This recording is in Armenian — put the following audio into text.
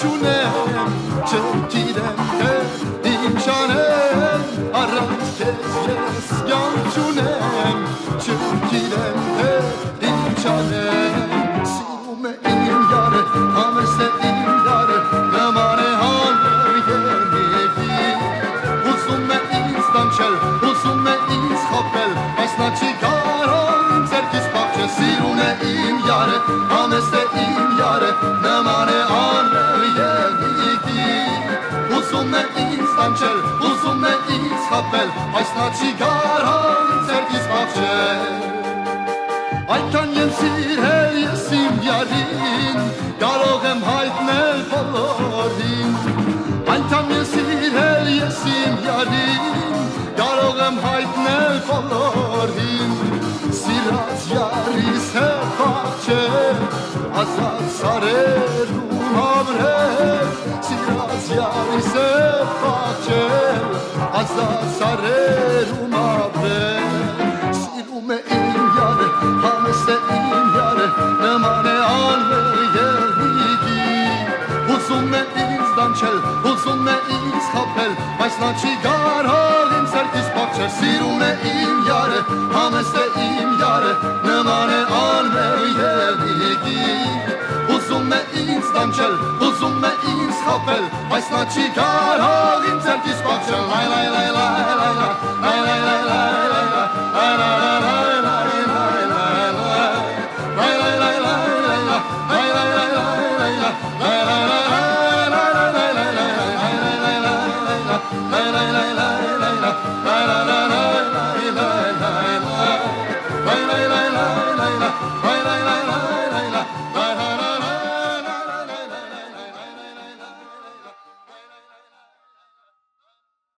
չունեմ, չգիտեմ թե ինչ անեմ, առանց քեզ ես կյանք չունեմ, չգիտեմ թե ինչ անեմ, սիրում է իմ յարը, համեստ է իմ յարը, նման է հանել երմիկի, ուզում է ինձ տանչել, ուզում է ինձ խաբել, բայց նա չի կարող իմ ձեռքից փախչել, սիրուն է իմ յարը, համեստ է իմ յարը, նման է հանել երմիկի, ուզում է ինձ տանչել, ուզում է ինձ խաբել, բայց նա չի կարող իմ ձեռքից փախչել, այդքան եմ սիրել ես իմ յարին, կարող եմ հայտնել բոլորին, այնքան եմ սիրել ես իմ յարին, կարող եմ հայտնել բոլորին, սիրած յարիս հետ փախչել, ազատ սարերում ապրել, սիրած յարիս հետ փախչել, ազատ սարերում ապրել, սիրում է իմ յարը, համեստ է իմ յարը, նման է անվել երմիկի, ուզում է ինձ դանչել, ուզում է ինձ խաբել, բայց նա չի կարող իմ ձեռքից փախչել, սիրում է իմ յարը, համեստ է իմ յարը, նման է անվել երմիկի, ուզում է ինձ դանչել, ուզում է ինձ խաբել, բայց նա չի կարող իմ ձեռքից փախչել, լայ լայ լայ լայ